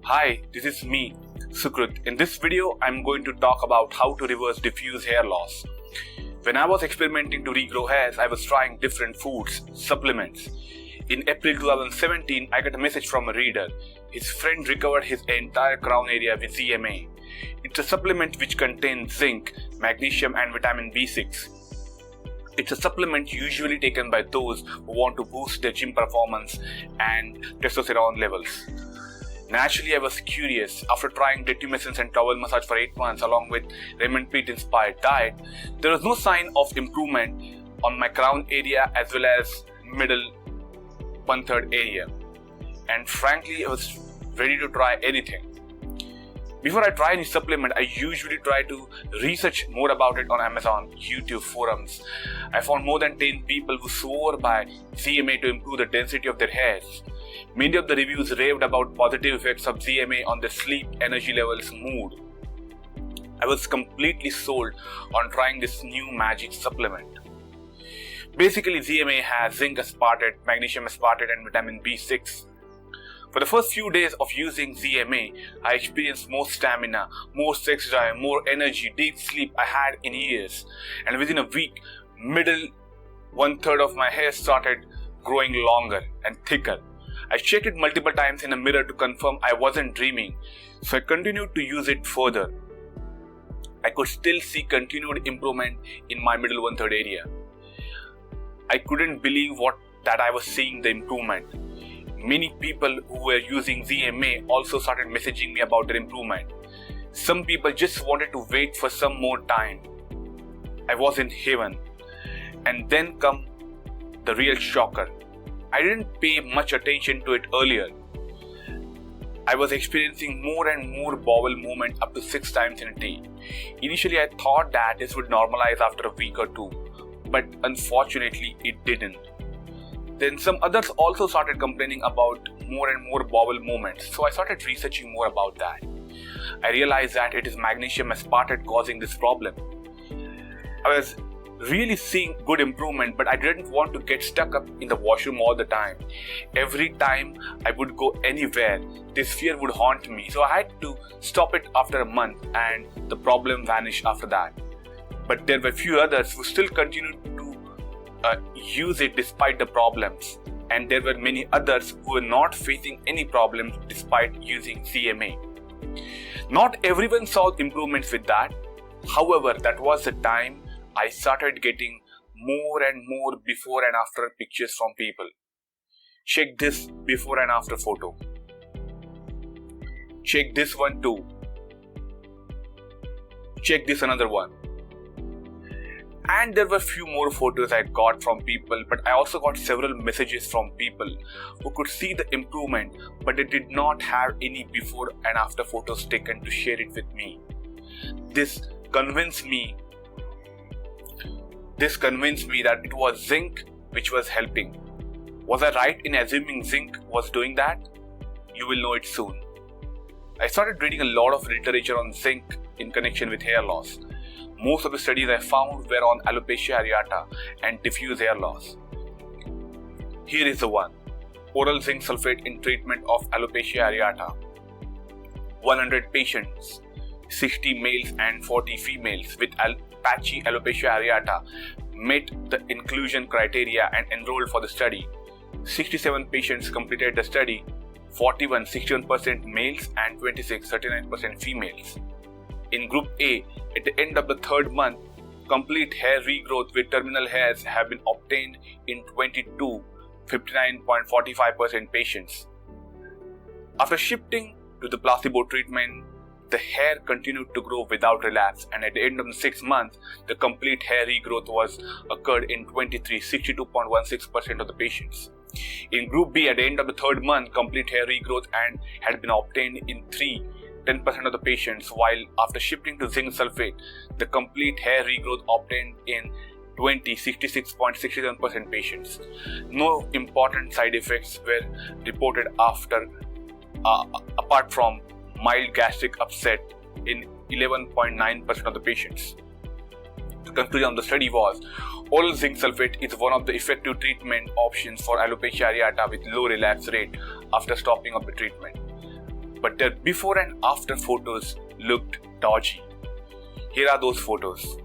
Hi, this is me, Sukrut. In this video, I'm going to talk about how to reverse diffuse hair loss. When I was experimenting to regrow hairs, I was trying different foods, supplements. In April 2017, I got a message from a reader. His friend recovered his entire crown area with ZMA. It's a supplement which contains zinc, magnesium and vitamin B6. It's a supplement usually taken by those who want to boost their gym performance and testosterone levels. Naturally, I was curious. After trying detumescence and towel massage for 8 months along with Raymond Peat inspired diet, there was no sign of improvement on my crown area as well as middle 1/3 area. And frankly, I was ready to try anything. Before I try any supplement, I usually try to research more about it on Amazon, YouTube forums. I found more than 10 people who swore by ZMA to improve the density of their hairs. Many of the reviews raved about positive effects of ZMA on their sleep, energy levels, mood. I was completely sold on trying this new magic supplement. Basically, ZMA has zinc aspartate, magnesium aspartate and vitamin B6. For the first few days of using ZMA, I experienced more stamina, more sex drive, more energy, deep sleep I had in years. And within a week, middle 1/3 of my hair started growing longer and thicker. I checked it multiple times in a mirror to confirm I wasn't dreaming, so I continued to use it further. I could still see continued improvement in my middle 1/3 area. I couldn't believe that I was seeing the improvement. Many people who were using ZMA also started messaging me about their improvement. Some people just wanted to wait for some more time. I was in heaven. And then come the real shocker. I didn't pay much attention to it earlier. I was experiencing more and more bowel movement up to 6 times in a day. Initially, I thought that this would normalize after a week or two, but unfortunately, it didn't. Then some others also started complaining about more and more bowel movements, so I started researching more about that. I realized that it is magnesium aspartate causing this problem. I was really seeing good improvement, but I didn't want to get stuck up in the washroom all the time. Every time I would go anywhere, this fear would haunt me, so I had to stop it after a month and the problem vanished after that. But there were few others who still continued to use it despite the problems, and there were many others who were not facing any problems despite using ZMA. Not everyone saw improvements with that. However, that was the time I started getting more and more before and after pictures from people. Check this before and after photo. Check this one too. Check this another one. And there were few more photos I got from people, but I also got several messages from people who could see the improvement, but they did not have any before and after photos taken to share it with me. This convinced me that it was zinc which was helping. Was I right in assuming zinc was doing that? You will know it soon. I started reading a lot of literature on zinc in connection with hair loss. Most of the studies I found were on alopecia areata and diffuse hair loss. Here is the one. Oral zinc sulfate in treatment of alopecia areata. 100 patients, 60 males and 40 females with patchy alopecia areata met the inclusion criteria and enrolled for the study. 67 patients completed the study, 41 61% males and 26 39% females. In Group A, at the end of the 3rd month, complete hair regrowth with terminal hairs have been obtained in 22 59.45% patients. After shifting to the placebo treatment, the hair continued to grow without relapse, and at the end of the 6th month, the complete hair regrowth was occurred in 23 62.16% of the patients. In Group B, at the end of the 3rd month, complete hair regrowth had been obtained in 10% of the patients, while after shifting to zinc sulfate, the complete hair regrowth obtained in 66.67% patients. No important side effects were reported apart from mild gastric upset in 11.9% of the patients. The conclusion of the study was, oral zinc sulfate is one of the effective treatment options for alopecia areata with low relapse rate after stopping of the treatment. but their before and after photos looked dodgy. Here are those photos.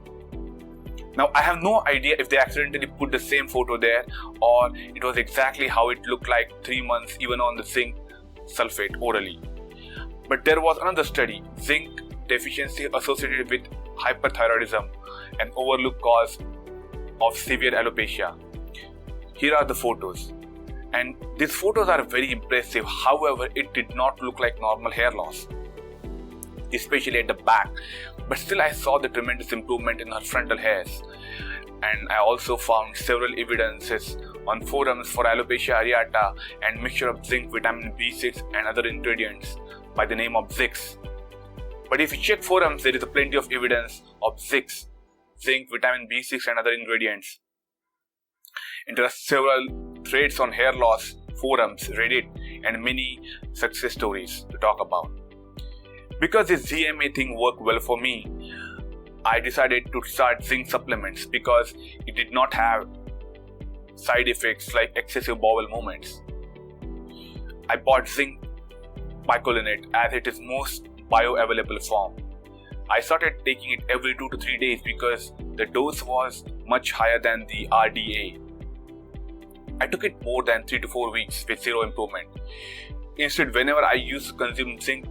Now I have no idea if they accidentally put the same photo there or it was exactly how it looked like 3 months even on the zinc sulfate orally. But there was another study, zinc deficiency associated with hypothyroidism, an overlooked cause of severe alopecia. Here are the photos. And these photos are very impressive. However, it did not look like normal hair loss, especially at the back. But still I saw the tremendous improvement in her frontal hairs. And I also found several evidences on forums for alopecia areata and mixture of zinc, vitamin B6 and other ingredients by the name of Zix. But if you check forums, there is plenty of evidence of Zix, zinc, vitamin B6 and other ingredients. And there are several threads on hair loss forums, Reddit and many success stories to talk about. Because this ZMA thing worked well for me, I decided to start zinc supplements because it did not have side effects like excessive bowel movements. I bought zinc picolinate as it is most bioavailable form. I started taking it every 2 to 3 days because the dose was much higher than the RDA. I took it more than 3 to 4 weeks with zero improvement. Instead, whenever I used to consume zinc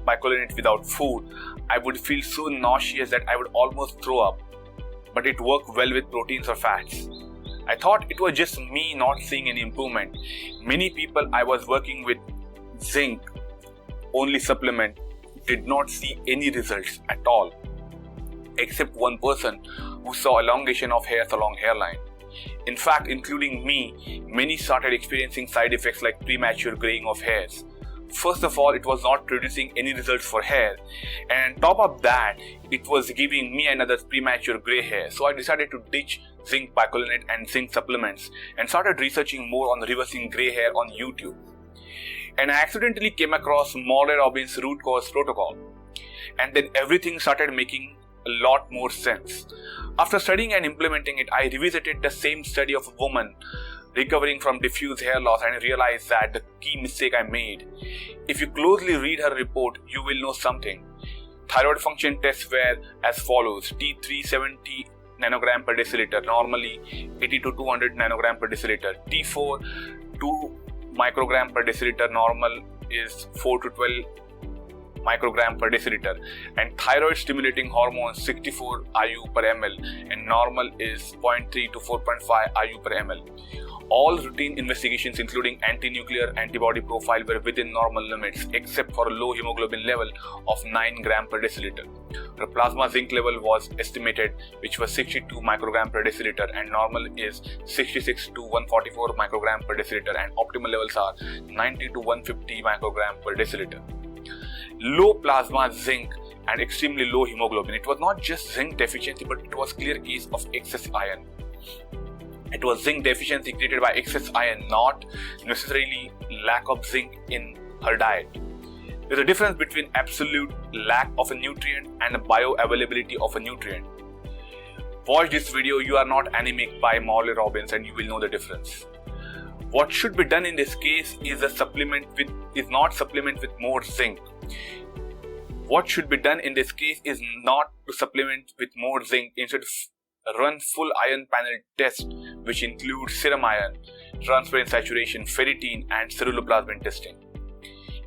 picolinate without food, I would feel so nauseous that I would almost throw up. But it worked well with proteins or fats. I thought it was just me not seeing any improvement. Many people I was working with zinc only supplement did not see any results at all, except one person who saw elongation of hairs along hairline. In fact, including me, many started experiencing side effects like premature graying of hairs. First of all, it was not producing any results for hair, and on top of that, it was giving me another premature gray hair. So I decided to ditch zinc picolinate and zinc supplements and started researching more on reversing gray hair on YouTube. And I accidentally came across Morley Robbins root cause protocol, and then everything started making a lot more sense. After studying and implementing it, I revisited the same study of a woman recovering from diffuse hair loss and realized that the key mistake I made. If you closely read her report, you will know something. Thyroid function tests were as follows: T3 70 nanogram per deciliter, normally 80 to 200 nanogram per deciliter. T4 2 microgram per deciliter, normal is 4 to 12 microgram per deciliter, and thyroid stimulating hormones 64 IU per ml, and normal is 0.3 to 4.5 IU per ml. All routine investigations including anti-nuclear antibody profile were within normal limits except for a low hemoglobin level of 9 gram per deciliter. Her plasma zinc level was estimated, which was 62 microgram per deciliter, and normal is 66 to 144 microgram per deciliter, and optimal levels are 90 to 150 microgram per deciliter. Low plasma zinc and extremely low hemoglobin. It was not just zinc deficiency, but it was clear case of excess iron. It was zinc deficiency created by excess iron, not necessarily lack of zinc in her diet. There's a difference between absolute lack of a nutrient and a bioavailability of a nutrient. Watch this video, You Are Not Anemic by Morley Robbins, and you will know the difference. What should be done in this case is not supplement with more zinc. What should be done in this case is not to supplement with more zinc. Instead, run full iron panel test, which includes serum iron, transparent saturation, ferritin, and ceruloplasmin testing.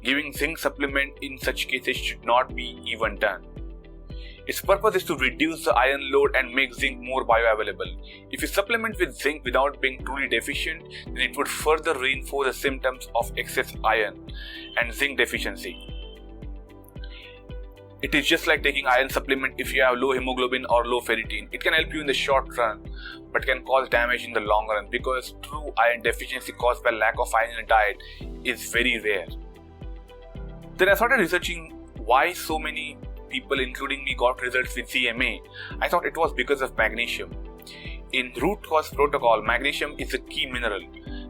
Giving zinc supplement in such cases should not be even done. Its purpose is to reduce the iron load and make zinc more bioavailable. If you supplement with zinc without being truly deficient, then it would further reinforce the symptoms of excess iron and zinc deficiency. It is just like taking iron supplement if you have low hemoglobin or low ferritin. It can help you in the short run, but can cause damage in the long run because true iron deficiency caused by lack of iron in a diet is very rare. Then I started researching why so many people, including me, got results with ZMA. I thought it was because of magnesium. In root cause protocol, magnesium is a key mineral.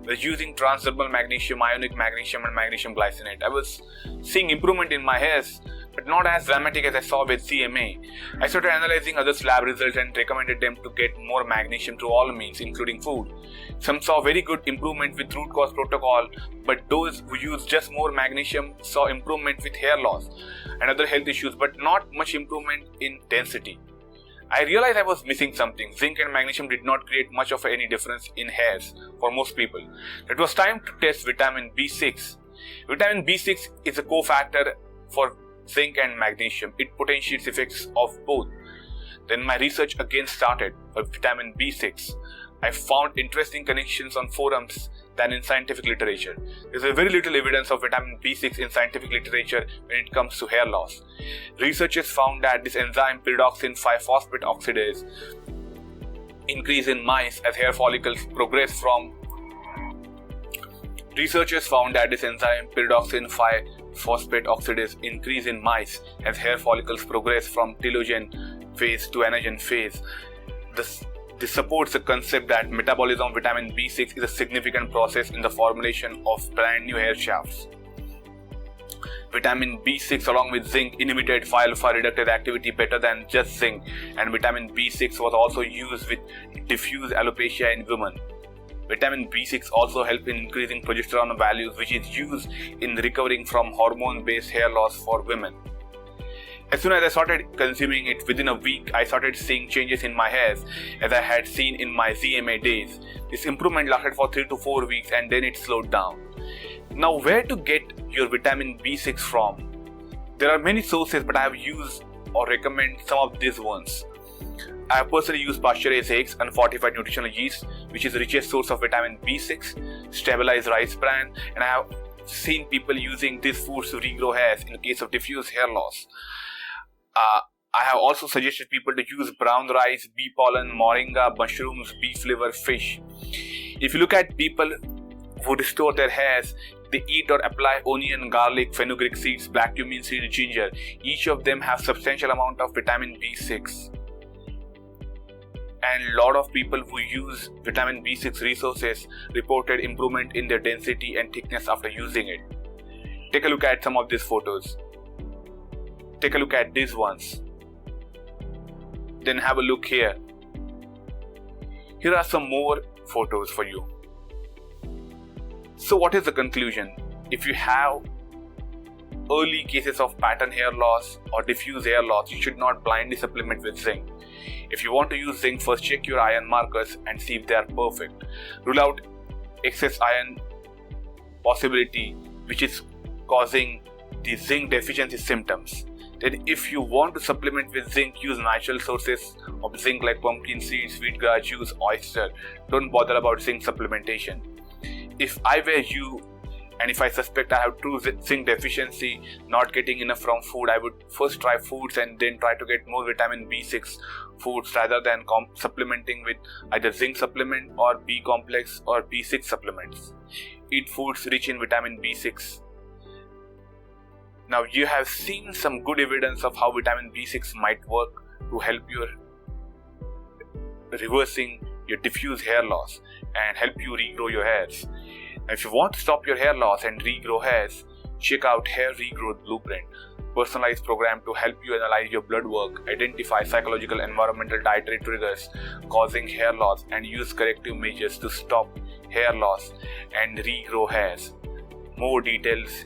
We're using transdermal magnesium, ionic magnesium, and magnesium glycinate. I was seeing improvement in my hairs, but not as dramatic as I saw with ZMA. I started analyzing others' lab results and recommended them to get more magnesium through all means, including food. Some saw very good improvement with root cause protocol, but those who used just more magnesium saw improvement with hair loss and other health issues, but not much improvement in density. I realized I was missing something. Zinc and magnesium did not create much of any difference in hairs for most people. It was time to test vitamin B6. Vitamin B6 is a cofactor for zinc and magnesium. It potentiates effects of both. Then my research again started for vitamin B6. I found interesting connections on forums than in scientific literature. There is very little evidence of vitamin B6 in scientific literature when it comes to hair loss. Researchers found that this enzyme pyridoxine 5-phosphate oxidase increase in mice as hair follicles progress from Researchers found that this enzyme pyridoxine 5-phosphate oxidase increase in mice as hair follicles progress from telogen phase to anagen phase. This supports the concept that metabolism of vitamin B6 is a significant process in the formulation of brand new hair shafts. Vitamin B6 along with zinc inhibited phi-alpha reductase activity better than just zinc, and vitamin B6 was also used with diffuse alopecia in women. Vitamin B6 also helps in increasing progesterone values, which is used in recovering from hormone-based hair loss for women. As soon as I started consuming it, within a week, I started seeing changes in my hairs as I had seen in my ZMA days. This improvement lasted for 3 to 4 weeks and then it slowed down. Now, where to get your vitamin B6 from? There are many sources, but I have used or recommend some of these ones. I have personally used pasture-raised eggs and fortified nutritional yeast, which is the richest source of vitamin B6, stabilized rice bran, and I have seen people using these foods to regrow hairs in the case of diffuse hair loss. I have also suggested people to use brown rice, bee pollen, moringa, mushrooms, beef liver, fish. If you look at people who restore their hairs, they eat or apply onion, garlic, fenugreek seeds, black cumin seeds, ginger. Each of them have substantial amount of vitamin B6. And a lot of people who use vitamin B6 resources reported improvement in their density and thickness after using it. Take a look at some of these photos. Take a look at these ones. Then have a look here. Here are some more photos for you. So what is the conclusion? If you have early cases of pattern hair loss or diffuse hair loss, you should not blindly supplement with zinc. If you want to use zinc, first check your iron markers and see if they are perfect. Rule out excess iron possibility which is causing the zinc deficiency symptoms. Then if you want to supplement with zinc, use natural sources of zinc like pumpkin seeds, wheatgrass juice, oyster. Don't bother about zinc supplementation. If I were you, and if I suspect I have true zinc deficiency, not getting enough from food, I would first try foods and then try to get more vitamin B6 foods rather than supplementing with either zinc supplement or B complex or B6 supplements. Eat foods rich in vitamin B6. Now you have seen some good evidence of how vitamin B6 might work to help you reversing your diffuse hair loss and help you regrow your hairs. Now, if you want to stop your hair loss and regrow hairs, check out Hair Regrowth Blueprint, personalized program to help you analyze your blood work, identify psychological, environmental, dietary triggers causing hair loss, and use corrective measures to stop hair loss and regrow hairs. More details